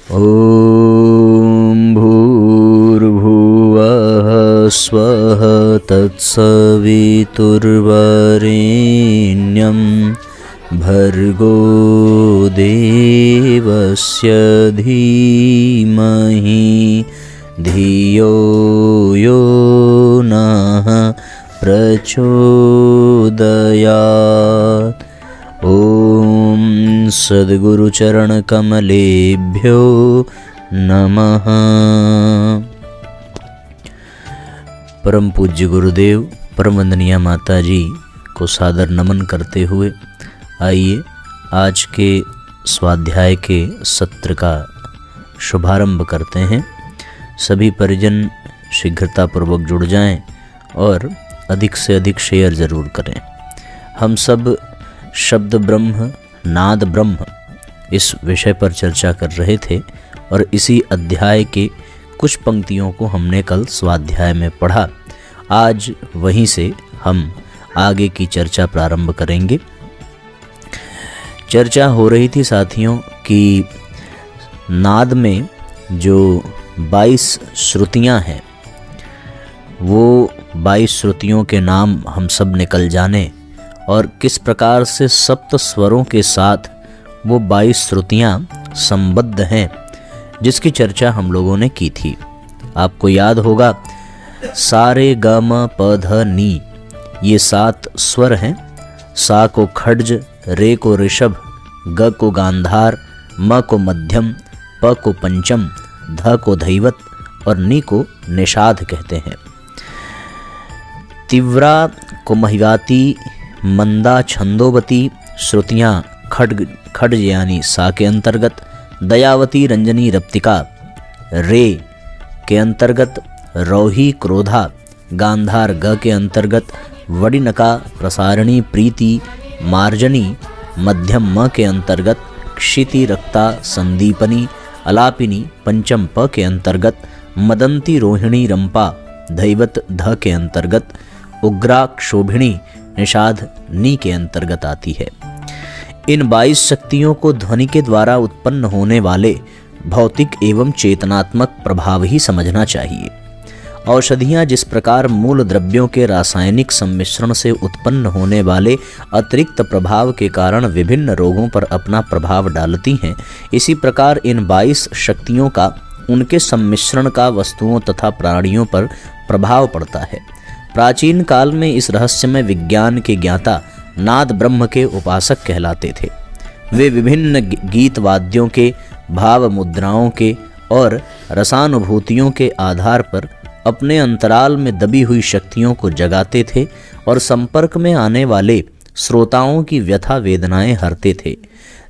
ॐ भूर्भुवः स्वः तत्सवितुर्वरेण्यं भर्गो देवस्य धीमहि धियो यो नः प्रचोदयात्। ॐ सद्गुरुचरणकमलेभ्यो नमः। परम पूज्य गुरुदेव, परम वंदनीय माता जी को सादर नमन करते हुए आइए आज के स्वाध्याय के सत्र का शुभारंभ करते हैं। सभी परिजन शीघ्रतापूर्वक जुड़ जाएं और अधिक से अधिक शेयर ज़रूर करें। हम सब शब्द ब्रह्म नाद ब्रह्म इस विषय पर चर्चा कर रहे थे और इसी अध्याय के कुछ पंक्तियों को हमने कल स्वाध्याय में पढ़ा। आज वहीं से हम आगे की चर्चा प्रारंभ करेंगे। चर्चा हो रही थी साथियों कि नाद में जो 22 श्रुतियां हैं वो 22 श्रुतियों के नाम हम सब निकल जाने और किस प्रकार से सप्त स्वरों के साथ वो 22 श्रुतियाँ संबद्ध हैं, जिसकी चर्चा हम लोगों ने की थी। आपको याद होगा सा रे ग म प ध नी ये 7 स्वर हैं। सा को खड्ज, रे को ऋषभ, ग को गांधार, म को मध्यम, प को पंचम, ध को धैवत और नी को निषाद कहते हैं। तीव्रा को महिवाती, मंदा छंदोवती श्रुतियाँ खड्ज यानी सा के अंतर्गत, दयावती रंजनी रप्तिका रे के अंतर्गत, रौही क्रोधा गांधार ग के अंतर्गत, वडिनका प्रसारणी प्रीति मार्जनी मध्यम म के अंतर्गत, क्षिति रक्ता संदीपनी अलापिनी पंचम प के अंतर्गत, मदंती रोहिणी रंपा धैवत ध के अंतर्गत, उग्रा क्षोभिणी निषाद नी के अंतर्गत आती है। इन 22 शक्तियों को ध्वनि के द्वारा उत्पन्न होने वाले भौतिक एवं चेतनात्मक प्रभाव ही समझना चाहिए। औषधियाँ जिस प्रकार मूल द्रव्यों के रासायनिक सम्मिश्रण से उत्पन्न होने वाले अतिरिक्त प्रभाव के कारण विभिन्न रोगों पर अपना प्रभाव डालती हैं, इसी प्रकार इन 22 शक्तियों का उनके सम्मिश्रण का वस्तुओं तथा प्राणियों पर प्रभाव पड़ता है। प्राचीन काल में इस रहस्यमय विज्ञान के ज्ञाता नाद ब्रह्म के उपासक कहलाते थे। वे विभिन्न गीत वाद्यों के, भाव मुद्राओं के और रसानुभूतियों के आधार पर अपने अंतराल में दबी हुई शक्तियों को जगाते थे और संपर्क में आने वाले श्रोताओं की व्यथा वेदनाएं हरते थे।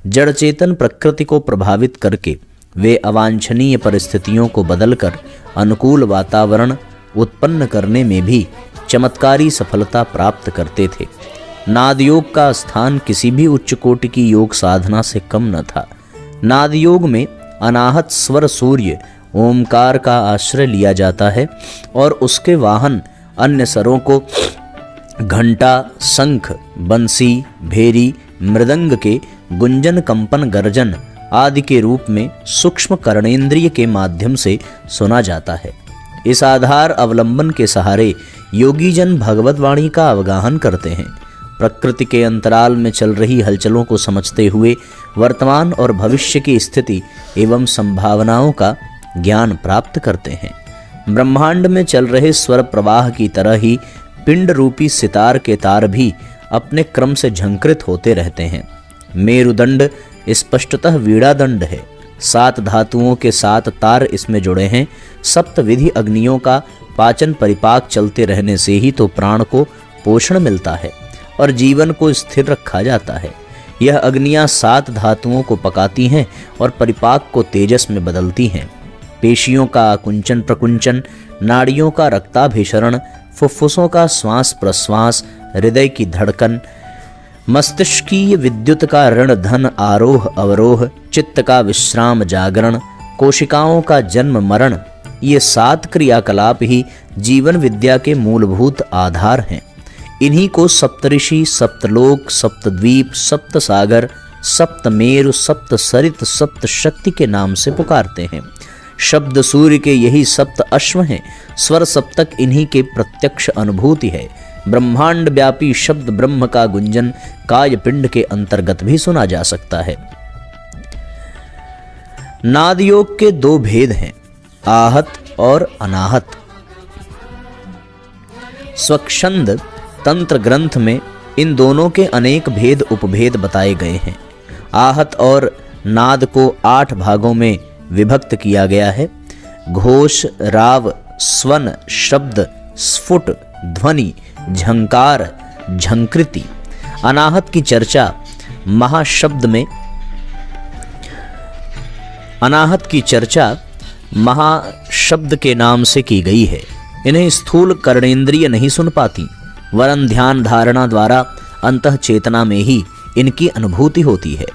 जड़ चेतन प्रकृति को प्रभावित करके वे अवांछनीय परिस्थितियों को बदलकर अनुकूल वातावरण उत्पन्न करने में भी चमत्कारी सफलता प्राप्त करते थे। नाद योग का स्थान किसी भी उच्च कोटि की योग साधना से कम न था। नाद योग में अनाहत स्वर सूर्य ओमकार का आश्रय लिया जाता है और उसके वाहन अन्य स्वरों को घंटा, शंख, बंसी, भेरी, मृदंग के गुंजन, कंपन, गर्जन आदि के रूप में सूक्ष्म कर्णेंद्रिय के माध्यम से सुना जाता है। इस आधार अवलंबन के सहारे योगी जन भगवत वाणी का अवगाहन करते हैं। प्रकृति के अंतराल में चल रही हलचलों को समझते हुए वर्तमान और भविष्य की स्थिति एवं संभावनाओं का ज्ञान प्राप्त करते हैं। ब्रह्मांड में चल रहे स्वर प्रवाह की तरह ही पिंड रूपी सितार के तार भी अपने क्रम से झंकृत होते रहते हैं। मेरुदंड स्पष्टतः वीणा दंड है। 7 धातुओं के 7 तार इसमें जुड़े हैं। सप्त विधि अग्नियों का पाचन परिपाक चलते रहने से ही तो प्राण को पोषण मिलता है और जीवन को स्थिर रखा जाता है। यह अग्नियां 7 धातुओं को पकाती हैं और परिपाक को तेजस में बदलती हैं। पेशियों का आकुंचन प्रकुंचन, नाड़ियों का रक्ताभिसरण, फुफ्फुसों का श्वास प्रश्वास, हृदय की धड़कन, मस्तिष्कीय विद्युत का ऋण धन आरोह अवरोह, चित्त का विश्राम जागरण, कोशिकाओं का जन्म मरण, ये 7 क्रियाकलाप ही जीवन विद्या के मूलभूत आधार हैं। इन्हीं को सप्तऋषि, सप्तलोक, सप्तद्वीप, सप्तसागर, सप्त मेरु, सप्त सरित, सप्त शक्ति के नाम से पुकारते हैं। शब्द सूर्य के यही सप्त अश्व हैं। स्वर सप्तक इन्हीं के प्रत्यक्ष अनुभूति है। ब्रह्मांड व्यापी शब्द ब्रह्म का गुंजन काय पिंड के अंतर्गत भी सुना जा सकता है। नाद योग के दो भेद हैं, आहत और अनाहत। स्वच्छंद तंत्र ग्रंथ में इन दोनों के अनेक भेद उपभेद बताए गए हैं। आहत और नाद को 8 भागों में विभक्त किया गया है। घोष, राव, स्वन, शब्द, स्फुट, ध्वनि, झंकार, झंकृति। अनाहत की चर्चा महाशब्द के नाम से की गई है। इन्हें स्थूल कर्णेंद्रिय नहीं सुन पाती, वरन ध्यान धारणा द्वारा अंतः चेतना में ही इनकी अनुभूति होती है।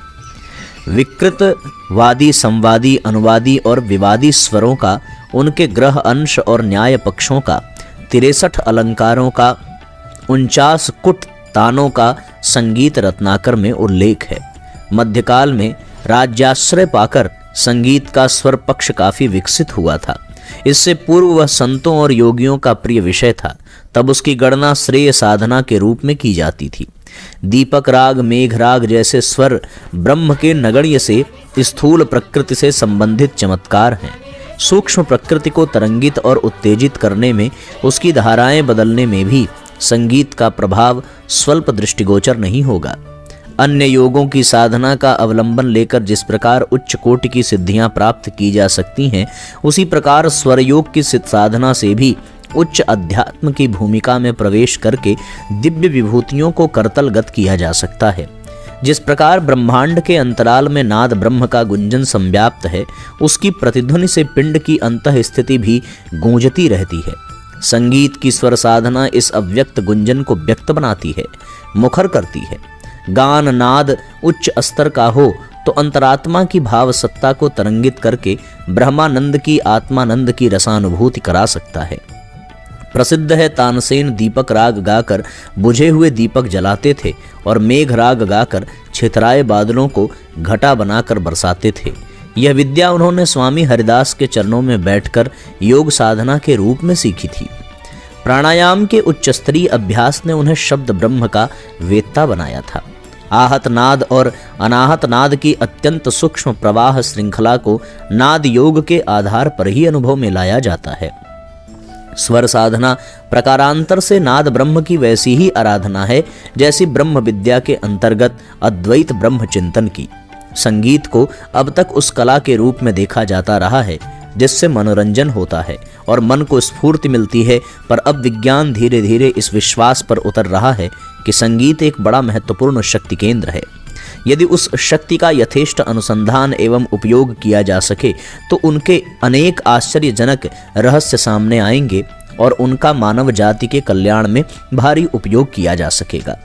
विकृत, वादी, संवादी, अनुवादी और विवादी स्वरों का, उनके ग्रह अंश और न्याय पक्षों का, 63 अलंकारों का, 49 कुट तानों का संगीत रत्नाकर में उल्लेख है। मध्यकाल में राज्याश्रय पाकर संगीत का स्वर पक्ष काफी विकसित हुआ था। इससे पूर्व वह संतों और योगियों का प्रिय विषय था। तब उसकी गणना श्रेय साधना के रूप में की जाती थी। दीपक राग, मेघ राग जैसे स्वर ब्रह्म के नगण्य से स्थूल प्रकृति से संबंधित चमत्कार हैं। सूक्ष्म प्रकृति को तरंगित और उत्तेजित करने में, उसकी धाराएं बदलने में भी संगीत का प्रभाव स्वल्प दृष्टिगोचर नहीं होगा। अन्य योगों की साधना का अवलंबन लेकर जिस प्रकार उच्च कोटि की सिद्धियां प्राप्त की जा सकती हैं, उसी प्रकार स्वर योग की साधना से भी उच्च अध्यात्म की भूमिका में प्रवेश करके दिव्य विभूतियों को करतलगत किया जा सकता है। जिस प्रकार ब्रह्मांड के अंतराल में नाद ब्रह्म का गुंजन संव्याप्त है, उसकी प्रतिध्वनि से पिंड की अंतः स्थिति भी गूंजती रहती है। संगीत की स्वर साधना इस अव्यक्त गुंजन को व्यक्त बनाती है, मुखर करती है। गान नाद उच्च स्तर का हो तो अंतरात्मा की भाव सत्ता को तरंगित करके ब्रह्मानंद की, आत्मानंद की रसानुभूति करा सकता है। प्रसिद्ध है, तानसेन दीपक राग गाकर बुझे हुए दीपक जलाते थे और मेघ राग गाकर छितराए बादलों को घटा बनाकर बरसाते थे। यह विद्या उन्होंने स्वामी हरिदास के चरणों में बैठकर योग साधना के रूप में सीखी थी। प्राणायाम के उच्च स्तरीय अभ्यास ने उन्हें शब्द ब्रह्म का वेत्ता बनाया था। आहत नाद और अनाहत नाद की अत्यंत सूक्ष्म प्रवाह श्रृंखला को नाद योग के आधार पर ही अनुभव में लाया जाता है। स्वर साधना प्रकारांतर से नाद ब्रह्म की वैसी ही आराधना है जैसी ब्रह्म विद्या के अंतर्गत अद्वैत ब्रह्म चिंतन की। संगीत को अब तक उस कला के रूप में देखा जाता रहा है जिससे मनोरंजन होता है और मन को स्फूर्ति मिलती है, पर अब विज्ञान धीरे धीरे इस विश्वास पर उतर रहा है कि संगीत एक बड़ा महत्वपूर्ण शक्ति केंद्र है। यदि उस शक्ति का यथेष्ट अनुसंधान एवं उपयोग किया जा सके तो उनके अनेक आश्चर्यजनक रहस्य सामने आएंगे और उनका मानव जाति के कल्याण में भारी उपयोग किया जा सकेगा।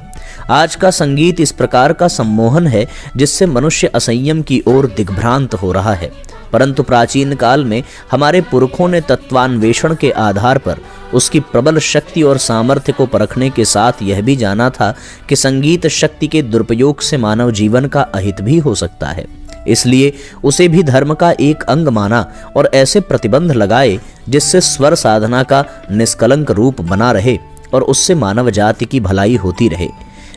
आज का संगीत इस प्रकार का सम्मोहन है जिससे मनुष्य असंयम की ओर दिग्भ्रांत हो रहा है, परंतु प्राचीन काल में हमारे पुरखों ने तत्वान्वेषण के आधार पर उसकी प्रबल शक्ति और सामर्थ्य को परखने के साथ यह भी जाना था कि संगीत शक्ति के दुरुपयोग से मानव जीवन का अहित भी हो सकता है। इसलिए उसे भी धर्म का एक अंग माना और ऐसे प्रतिबंध लगाए जिससे स्वर साधना का निष्कलंक रूप बना रहे और उससे मानव जाति की भलाई होती रहे।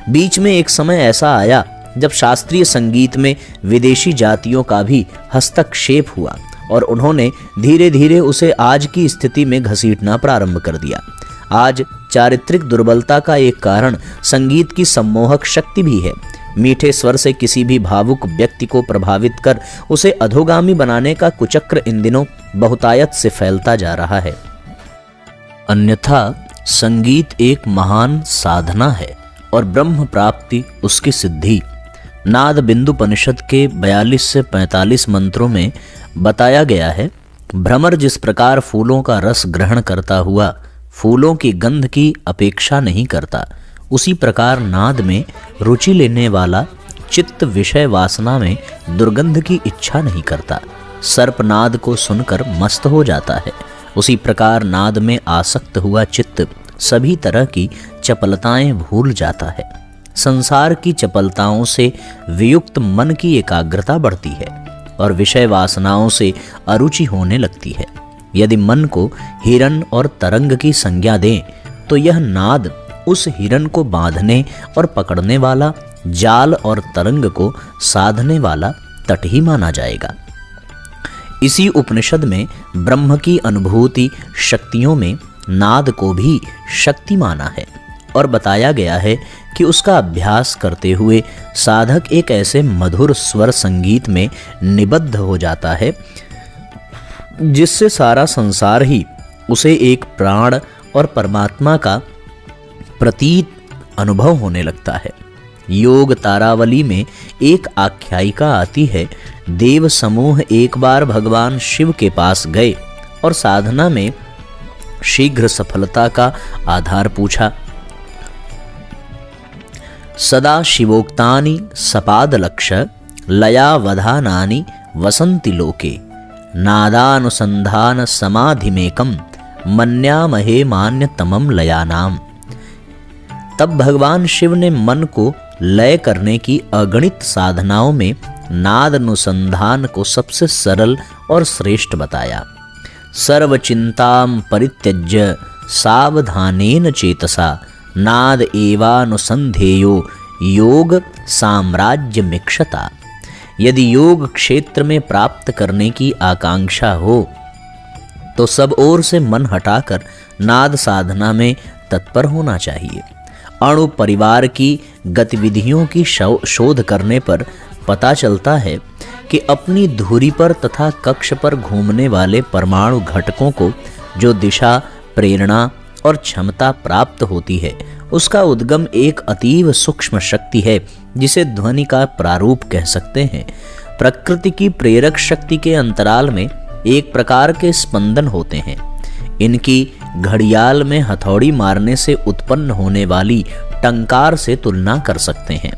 बीच में एक समय ऐसा आया जब शास्त्रीय संगीत में विदेशी जातियों का भी हस्तक्षेप हुआ और उन्होंने धीरे धीरे उसे आज की स्थिति में घसीटना प्रारंभ कर दिया। आज चारित्रिक दुर्बलता का एक कारण संगीत की सम्मोहक शक्ति भी है। मीठे स्वर से किसी भी भावुक व्यक्ति को प्रभावित कर उसे अधोगामी बनाने का कुचक्र इन दिनों बहुतायत से फैलता जा रहा है। अन्यथा संगीत एक महान साधना है और ब्रह्म प्राप्ति उसकी सिद्धि। नाद बिंदुपनिषद के 42 से 45 मंत्रों में बताया गया है, भ्रमर जिस प्रकार फूलों का रस ग्रहण करता हुआ फूलों की गंध की अपेक्षा नहीं करता, उसी प्रकार नाद में रुचि लेने वाला चित्त विषय वासना में दुर्गंध की इच्छा नहीं करता। सर्प नाद को सुनकर मस्त हो जाता है, उसी प्रकार नाद में आसक्त हुआ चित्त सभी तरह की चपलताएं भूल जाता है। संसार की चपलताओं से वियुक्त मन की एकाग्रता बढ़ती है और विषय वासनाओं से अरुचि होने लगती है। यदि मन को हिरन और तरंग की संज्ञा दें तो यह नाद उस हिरन को बांधने और पकड़ने वाला, जाल और तरंग को साधने वाला तट ही माना जाएगा। इसी उपनिषद में ब्रह्म की अनुभूति शक्तियों में नाद को भी शक्ति माना है और बताया गया है कि उसका अभ्यास करते हुए साधक एक ऐसे मधुर स्वर संगीत में निबद्ध हो जाता है जिससे सारा संसार ही उसे एक प्राण और परमात्मा का प्रतीत अनुभव होने लगता है। योग तारावली में एक आख्यायिका आती है, देव समूह एक बार भगवान शिव के पास गए और साधना में शीघ्र सफलता का आधार पूछा। सदा शिवोक्तानि सपादलक्ष्य लयावधानानि वसन्ति लोके नादानुसंधान समाधिमेकं मन्यामहे मान्यतमं लयानाम। तब भगवान शिव ने मन को लय करने की अगणित साधनाओं में नाद अनुसंधान को सबसे सरल और श्रेष्ठ बताया। सर्वचिंतां परित्यज्य सावधानेन चेतसा नाद एवानुसंधेयो योग साम्राज्यमीक्षता। यदि योग क्षेत्र में प्राप्त करने की आकांक्षा हो तो सब ओर से मन हटाकर नाद साधना में तत्पर होना चाहिए। अणु परिवार की गतिविधियों की शोध करने पर पता चलता है कि अपनी धुरी पर तथा कक्ष पर घूमने वाले परमाणु घटकों को जो दिशा, प्रेरणा और क्षमता प्राप्त होती है उसका उद्गम एक अतीव सूक्ष्म शक्ति है जिसे ध्वनि का प्रारूप कह सकते हैं। प्रकृति की प्रेरक शक्ति के अंतराल में एक प्रकार के स्पंदन होते हैं। इनकी घड़ियाल में हथौड़ी मारने से उत्पन्न होने वाली टंकार से तुलना कर सकते हैं।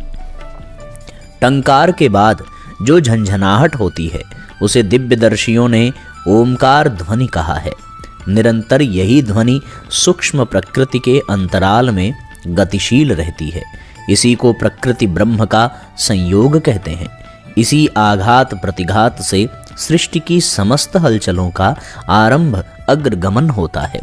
टंकार के बाद जो झंझनाहट होती है उसे दिव्यदर्शियों ने ओमकार ध्वनि कहा है। निरंतर यही ध्वनि सूक्ष्म प्रकृति के अंतराल में गतिशील रहती है। इसी को प्रकृति ब्रह्म का संयोग कहते हैं। इसी आघात प्रतिघात से सृष्टि की समस्त हलचलों का आरंभ अग्रगमन होता है।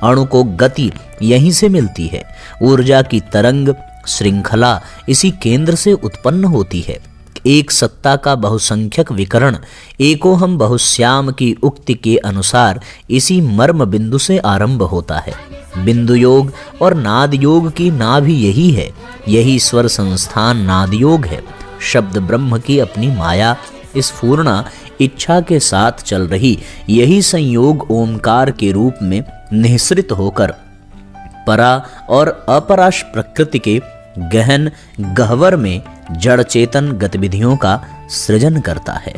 अणु को गति यहीं से मिलती है। ऊर्जा की तरंग श्रृंखला इसी केंद्र से उत्पन्न होती है। एक सत्ता का बहुसंख्यक विकरण एको हम बहुश्याम की उक्ति के अनुसार इसी मर्म बिंदु से आरंभ होता है। बिंदु योग और नाद योग की नाभि यही है। यही स्वर संस्थान नाद योग है। शब्द ब्रह्म की अपनी माया इस पूर्णा इच्छा के साथ चल रही यही संयोग ओमकार के रूप में निःसृत होकर परा और अपराश प्रकृति के गहन गह्वर में जड़ चेतन गतिविधियों का सृजन करता है।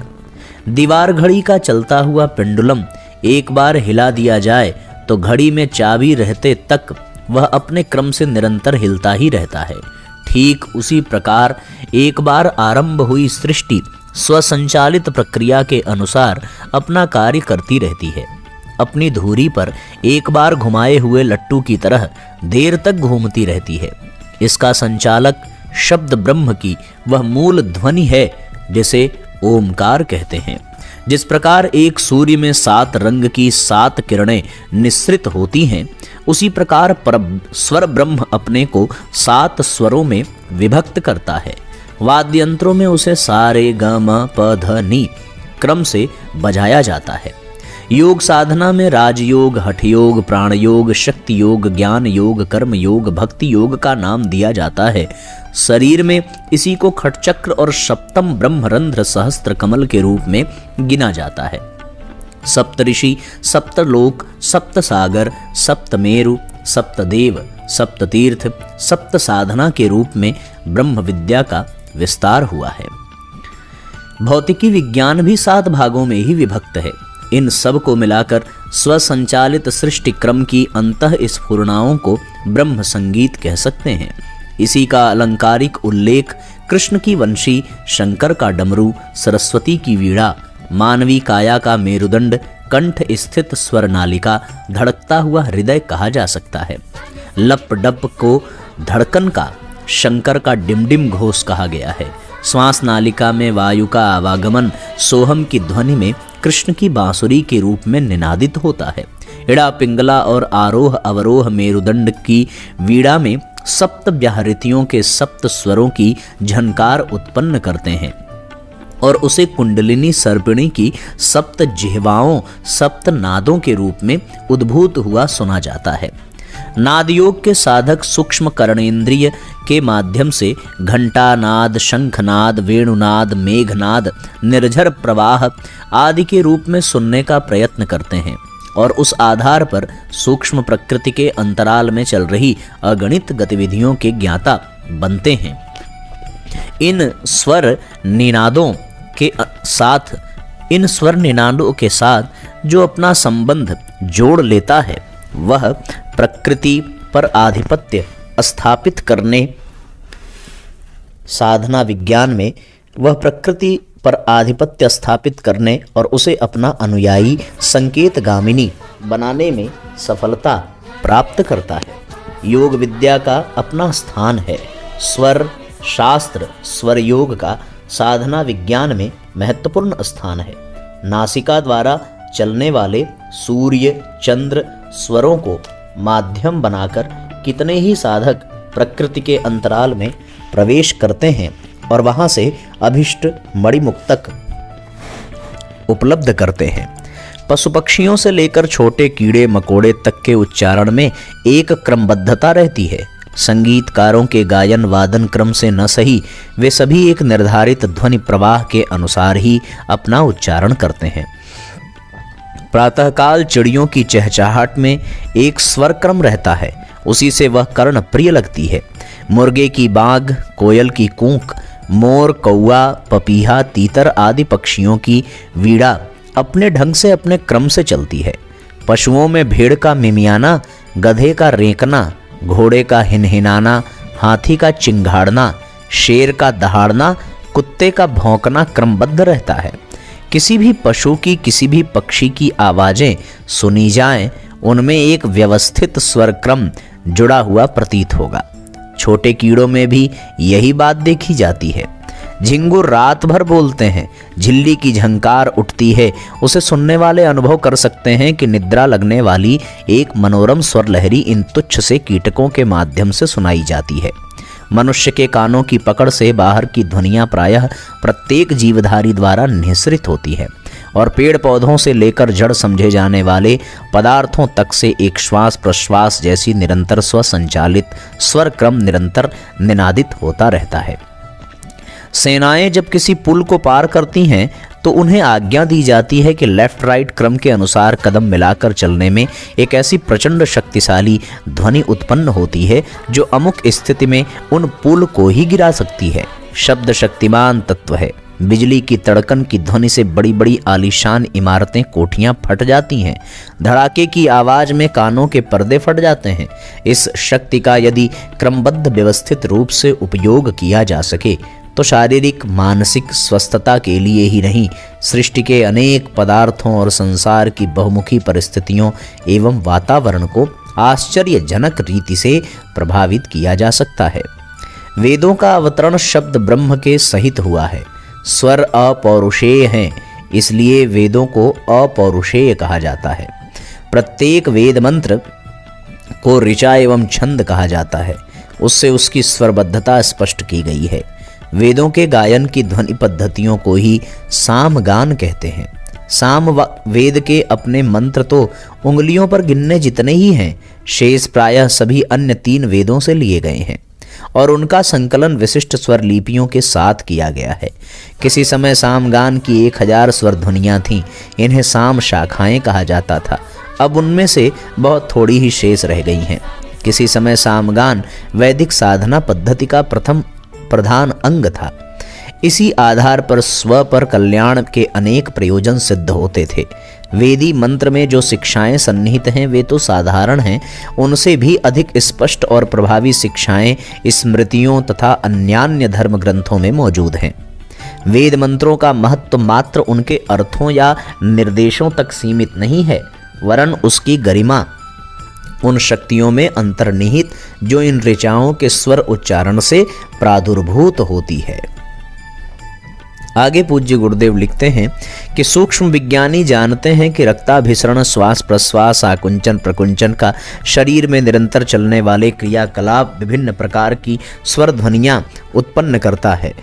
दीवार घड़ी का चलता हुआ पेंडुलम एक बार हिला दिया जाए तो घड़ी में चाबी रहते तक वह अपने क्रम से निरंतर हिलता ही रहता है। ठीक उसी प्रकार एक बार आरंभ हुई सृष्टि स्वसंचालित प्रक्रिया के अनुसार अपना कार्य करती रहती है। अपनी धुरी पर एक बार घुमाए हुए लट्टू की तरह देर तक घूमती रहती है। इसका संचालक शब्द ब्रह्म की वह मूल ध्वनि है जिसे ओमकार कहते हैं। जिस प्रकार एक सूर्य में 7 रंग की 7 किरणें निस्सृत होती हैं, उसी प्रकार स्वर ब्रह्म अपने को 7 स्वरों में विभक्त करता है। वाद्य यंत्रों में उसे सा रे ग म प ध नि क्रम से बजाया जाता है। योग साधना में राजयोग, हठ योग, प्राण योग, शक्ति योग, ज्ञान योग, कर्म योग, भक्ति योग का नाम दिया जाता है। शरीर में इसी को खटचक्र और सप्तम ब्रह्मरंध्र सहस्त्र कमल के रूप में गिना जाता है। सप्तऋषि, सप्तलोक, सप्त सागर, सप्तमेरु, सप्तदेव, सप्ततीर्थ, सप्त साधना के रूप में ब्रह्म विद्या का विस्तार हुआ है। भौतिकी विज्ञान भी 7 भागों में ही विभक्त है। इन सब को मिलाकर स्वसंचालित सृष्टि क्रम की अंतः स्फुरणाओं को ब्रह्म संगीत कह सकते हैं। इसी का अलंकारिक उल्लेख कृष्ण की वंशी, शंकर का डमरू, सरस्वती की वीणा, मानवी काया का मेरुदंड, कंठ स्थित स्वर नालिका, धड़कता हुआ हृदय कहा जा सकता है। लप डप को धड़कन का, शंकर का डिमडिम घोष कहा गया है। श्वास नालिका में वायु का आवागमन सोहम की ध्वनि में कृष्ण की बांसुरी के रूप में निनादित होता है। इड़ा पिंगला और आरोह अवरोह मेरुदंड की वीणा में सप्त व्याहृतियों के सप्त स्वरों की झनकार उत्पन्न करते हैं और उसे कुंडलिनी सर्पिणी की सप्त जिह्वाओं सप्त नादों के रूप में उद्भूत हुआ सुना जाता है। नाद योग के साधक सूक्ष्म कर्णेंद्रिय के माध्यम से घंटानाद, शंखनाद, वेणुनाद, मेघनाद, निर्झर प्रवाह आदि के रूप में सुनने का प्रयत्न करते हैं और उस आधार पर सूक्ष्म प्रकृति के अंतराल में चल रही अगणित गतिविधियों के ज्ञाता बनते हैं। इन स्वर निनादों के साथ जो अपना संबंध जोड़ लेता है वह प्रकृति पर आधिपत्य स्थापित करने साधना विज्ञान में वह प्रकृति पर आधिपत्य स्थापित करने और उसे अपना अनुयायी संकेतगामिनी बनाने में सफलता प्राप्त करता है। योग विद्या का अपना स्थान है। स्वर शास्त्र स्वर योग का साधना विज्ञान में महत्वपूर्ण स्थान है। नासिका द्वारा चलने वाले सूर्य चंद्र स्वरों को माध्यम बनाकर कितने ही साधक प्रकृति के अंतराल में प्रवेश करते हैं और वहां से अभिष्ट मणिमुक्तक उपलब्ध करते हैं। पशु पक्षियों से लेकर छोटे कीड़े मकोड़े तक के उच्चारण में एक क्रमबद्धता रहती है। संगीतकारों के गायन वादन क्रम से न सही वे सभी एक निर्धारित ध्वनि प्रवाह के अनुसार ही अपना उच्चारण करते हैं। प्रातःकाल चिड़ियों की चहचहाहट में एक स्वर क्रम रहता है, उसी से वह कर्ण प्रिय लगती है। मुर्गे की बाग, कोयल की कूक, मोर, कौआ, पपीहा, तीतर आदि पक्षियों की वीणा अपने ढंग से अपने क्रम से चलती है। पशुओं में भेड़ का मिमियाना, गधे का रेंकना, घोड़े का हिनहिनाना, हाथी का चिंघाड़ना, शेर का दहाड़ना, कुत्ते का भौंकना क्रमबद्ध रहता है। किसी भी पशु की किसी भी पक्षी की आवाज़ें सुनी जाएं, उनमें एक व्यवस्थित स्वर क्रम जुड़ा हुआ प्रतीत होगा। छोटे कीड़ों में भी यही बात देखी जाती है। झिंगुर रात भर बोलते हैं, झिल्ली की झंकार उठती है, उसे सुनने वाले अनुभव कर सकते हैं कि निद्रा लगने वाली एक मनोरम स्वर लहरी इन तुच्छ से कीटकों के माध्यम से सुनाई जाती है। मनुष्य के कानों की पकड़ से बाहर की ध्वनियाँ प्रायः प्रत्येक जीवधारी द्वारा निःसृत होती है और पेड़ पौधों से लेकर जड़ समझे जाने वाले पदार्थों तक से एक श्वास प्रश्वास जैसी निरंतर स्वसंचालित स्वर क्रम निरंतर निनादित होता रहता है। सेनाएं जब किसी पुल को पार करती हैं तो उन्हें आज्ञा दी जाती है कि लेफ्ट राइट क्रम के अनुसार कदम मिलाकर चलने में एक ऐसी प्रचंड शक्तिशाली ध्वनि उत्पन्न होती है जो अमुक स्थिति में उन पुल को ही गिरा सकती है। शब्द शक्तिमान तत्व है। बिजली की तड़कन की ध्वनि से बड़ी बड़ी आलीशान इमारतें कोठियां फट जाती हैं। धड़ाके की आवाज़ में कानों के पर्दे फट जाते हैं। इस शक्ति का यदि क्रमबद्ध व्यवस्थित रूप से उपयोग किया जा सके तो शारीरिक मानसिक स्वस्थता के लिए ही नहीं, सृष्टि के अनेक पदार्थों और संसार की बहुमुखी परिस्थितियों एवं वातावरण को आश्चर्यजनक रीति से प्रभावित किया जा सकता है। वेदों का अवतरण शब्द ब्रह्म के सहित हुआ है। स्वर अपौरुषेय हैं, इसलिए वेदों को अपौरुषेय कहा जाता है। प्रत्येक वेद मंत्र को ऋचा एवं छंद कहा जाता है, उससे उसकी स्वरबद्धता स्पष्ट की गई है। वेदों के गायन की ध्वनि पद्धतियों को ही सामगान कहते हैं। साम वेद के अपने मंत्र तो उंगलियों पर गिनने जितने ही हैं, शेष प्रायः सभी अन्य 3 वेदों से लिए गए हैं और उनका संकलन विशिष्ट स्वर लिपियों के साथ किया गया है। किसी समय सामगान की 1000 स्वर ध्वनियाँ थीं, इन्हें साम शाखाएं कहा जाता था। अब उनमें से बहुत थोड़ी ही शेष रह गई हैं। किसी समय सामगान वैदिक साधना पद्धति का प्रधान अंग था। इसी आधार पर स्व पर कल्याण के अनेक प्रयोजन सिद्ध होते थे। वेदी मंत्र में जो शिक्षाएं सन्निहित हैं वे तो साधारण हैं, उनसे भी अधिक स्पष्ट और प्रभावी शिक्षाएं स्मृतियों तथा अन्यान्य धर्म ग्रंथों में मौजूद हैं। वेद मंत्रों का महत्व मात्र उनके अर्थों या निर्देशों तक सीमित नहीं है, वरन उसकी गरिमा उन शक्तियों में अंतर्निहित जो इन ऋचाओं के स्वर उच्चारण से प्रादुर्भूत होती है। आगे पूज्य गुरुदेव लिखते हैं कि सूक्ष्म विज्ञानी जानते हैं कि रक्ताभिसरण, श्वास प्रश्वास, आकुंचन प्रकुंचन का शरीर में निरंतर चलने वाले क्रियाकलाप विभिन्न प्रकार की स्वर ध्वनियाँ उत्पन्न करता है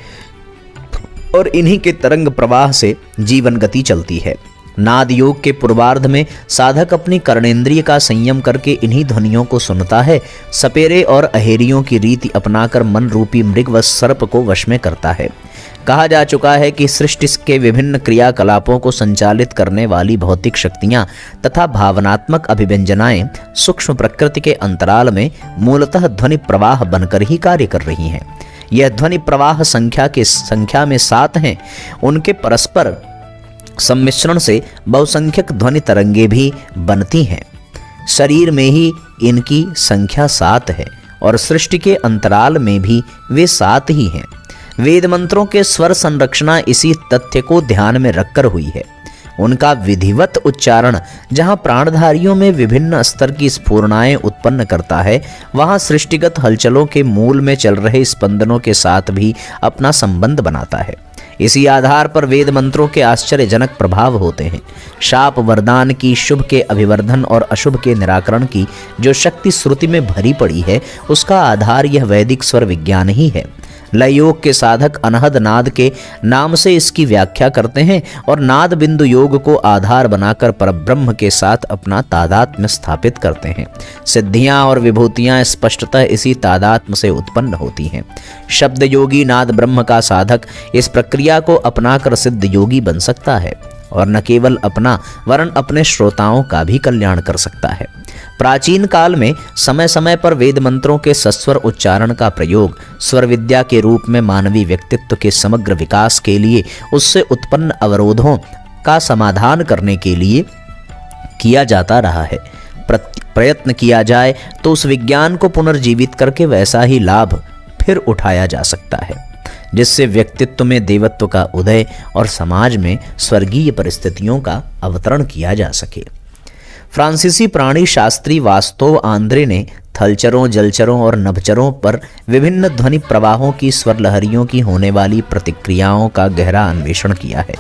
और इन्हीं के तरंग प्रवाह से जीवन गति चलती है। नाद योग के पूर्वार्ध में साधक अपनी कर्णेंद्रिय का संयम करके इन्हीं ध्वनियों को सुनता है। सपेरे और अहेरियों की रीति अपनाकर मन रूपी मृग व सर्प को वश में करता है। कहा जा चुका है कि सृष्टि के विभिन्न क्रियाकलापों को संचालित करने वाली भौतिक शक्तियां तथा भावनात्मक अभिव्यंजनाएं सूक्ष्म प्रकृति के अंतराल में मूलतः ध्वनि प्रवाह बनकर ही कार्य कर रही हैं। यह ध्वनि प्रवाह संख्या में 7 हैं। उनके परस्पर सम्मिश्रण से बहुसंख्यक ध्वनि तरंगे भी बनती हैं। शरीर में ही इनकी संख्या 7 है और सृष्टि के अंतराल में भी वे 7 ही हैं। वेद मंत्रों के स्वर संरचना इसी तथ्य को ध्यान में रखकर हुई है। उनका विधिवत उच्चारण जहाँ प्राणधारियों में विभिन्न स्तर की स्फूर्णाएं उत्पन्न करता है, वहाँ सृष्टिगत हलचलों के मूल में चल रहे स्पंदनों के साथ भी अपना संबंध बनाता है। इसी आधार पर वेद मंत्रों के आश्चर्यजनक प्रभाव होते हैं। शाप वरदान की, शुभ के अभिवर्धन और अशुभ के निराकरण की जो शक्ति श्रुति में भरी पड़ी है, उसका आधार यह वैदिक स्वर विज्ञान ही है। लय योग के साधक अनहद नाद के नाम से इसकी व्याख्या करते हैं और नाद बिंदु योग को आधार बनाकर परब्रह्म के साथ अपना तादात्म्य स्थापित करते हैं। सिद्धियां और विभूतियां स्पष्टतः इसी तादात्म्य से उत्पन्न होती हैं। शब्द योगी नाद ब्रह्म का साधक इस प्रक्रिया को अपनाकर सिद्ध योगी बन सकता है और न केवल अपना वरन अपने श्रोताओं का भी कल्याण कर सकता है। प्राचीन काल में समय समय पर वेद मंत्रों के सस्वर उच्चारण का प्रयोग स्वर विद्या के रूप में मानवीय व्यक्तित्व के समग्र विकास के लिए, उससे उत्पन्न अवरोधों का समाधान करने के लिए किया जाता रहा है। प्रयत्न किया जाए तो उस विज्ञान को पुनर्जीवित करके वैसा ही लाभ फिर उठाया जा सकता है, जिससे व्यक्तित्व में देवत्व का उदय और समाज में स्वर्गीय परिस्थितियों का अवतरण किया जा सके। फ्रांसीसी प्राणी शास्त्री वास्तव आंद्रे ने थलचरों, जलचरों और नभचरों पर विभिन्न ध्वनि प्रवाहों की स्वर लहरियों की होने वाली प्रतिक्रियाओं का गहरा अन्वेषण किया है।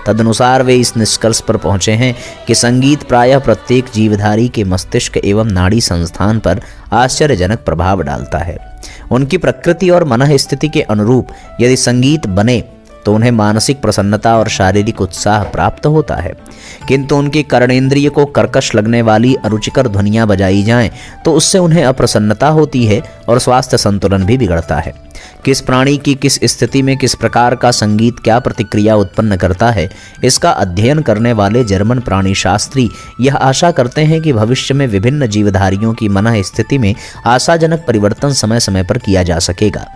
तदनुसार वे इस निष्कर्ष पर पहुंचे हैं कि संगीत प्रायः प्रत्येक जीवधारी के मस्तिष्क एवं नाड़ी संस्थान पर आश्चर्यजनक प्रभाव डालता है। उनकी प्रकृति और मन स्थिति के अनुरूप यदि संगीत बने तो उन्हें मानसिक प्रसन्नता और शारीरिक उत्साह प्राप्त होता है, किंतु उनकी कर्णेंद्रिय को कर्कश लगने वाली अरुचिकर ध्वनियाँ बजाई जाएं तो उससे उन्हें अप्रसन्नता होती है और स्वास्थ्य संतुलन भी बिगड़ता है। किस प्राणी की किस स्थिति में किस प्रकार का संगीत क्या प्रतिक्रिया उत्पन्न करता है, इसका अध्ययन करने वाले जर्मन प्राणी शास्त्री यह आशा करते हैं कि भविष्य में विभिन्न जीवधारियों की मन स्थिति में आशाजनक परिवर्तन समय समय पर किया जा सकेगा।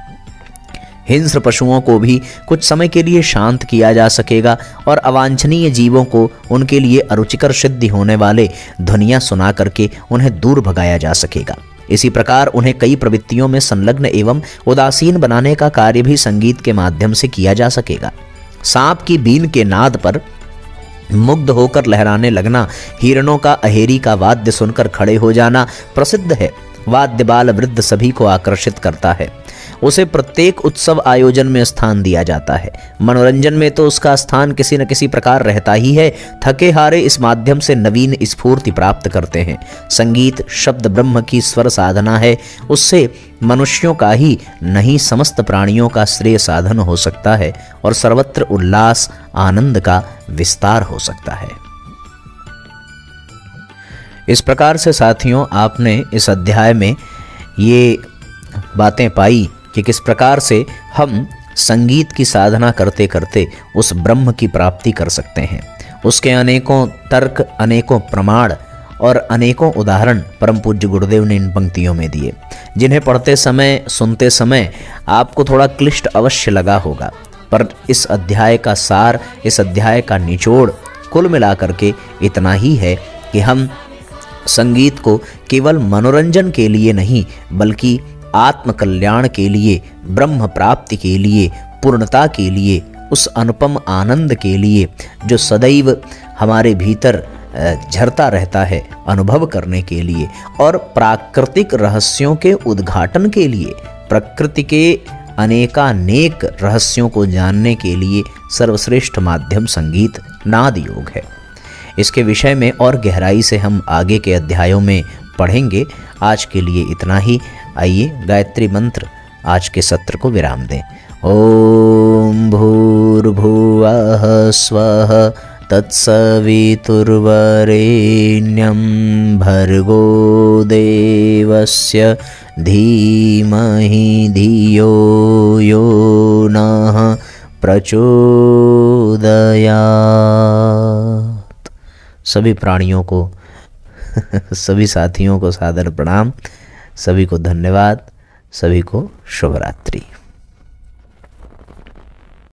हिंस्र पशुओं को भी कुछ समय के लिए शांत किया जा सकेगा और अवांछनीय जीवों को उनके लिए अरुचिकर सिद्धि होने वाले ध्वनियाँ सुना करके उन्हें दूर भगाया जा सकेगा। इसी प्रकार उन्हें कई प्रवृत्तियों में संलग्न एवं उदासीन बनाने का कार्य भी संगीत के माध्यम से किया जा सकेगा। सांप की बीन के नाद पर मुग्ध होकर लहराने लगना, हिरणों का अहेरी का वाद्य सुनकर खड़े हो जाना प्रसिद्ध है। वाद्य बाल वृद्ध सभी को आकर्षित करता है। उसे प्रत्येक उत्सव आयोजन में स्थान दिया जाता है। मनोरंजन में तो उसका स्थान किसी न किसी प्रकार रहता ही है। थके हारे इस माध्यम से नवीन स्फूर्ति प्राप्त करते हैं। संगीत शब्द ब्रह्म की स्वर साधना है। उससे मनुष्यों का ही नहीं समस्त प्राणियों का श्रेय साधन हो सकता है और सर्वत्र उल्लास आनंद का विस्तार हो सकता है। इस प्रकार से साथियों, आपने इस अध्याय में ये बातें पाई कि किस प्रकार से हम संगीत की साधना करते करते उस ब्रह्म की प्राप्ति कर सकते हैं। उसके अनेकों तर्क, अनेकों प्रमाण और अनेकों उदाहरण परम पूज्य गुरुदेव ने इन पंक्तियों में दिए, जिन्हें पढ़ते समय, सुनते समय आपको थोड़ा क्लिष्ट अवश्य लगा होगा, पर इस अध्याय का सार, इस अध्याय का निचोड़ कुल मिलाकर के इतना ही है कि हम संगीत को केवल मनोरंजन के लिए नहीं, बल्कि आत्म कल्याण के लिए, ब्रह्म प्राप्ति के लिए, पूर्णता के लिए, उस अनुपम आनंद के लिए जो सदैव हमारे भीतर झरता रहता है अनुभव करने के लिए और प्राकृतिक रहस्यों के उद्घाटन के लिए, प्रकृति के अनेकानेक रहस्यों को जानने के लिए सर्वश्रेष्ठ माध्यम संगीत नाद योग है। इसके विषय में और गहराई से हम आगे के अध्यायों में पढ़ेंगे। आज के लिए इतना ही। आइए गायत्री मंत्र आज के सत्र को विराम दें। ओम भूर्भुवः स्वः तत्सवितुर्वरेण्यं भर्गो देवस्य धीमहि धियो यो नः प्रचोदयात्। सभी प्राणियों को सभी साथियों को सादर प्रणाम, सभी को धन्यवाद, सभी को शुभ रात्रि।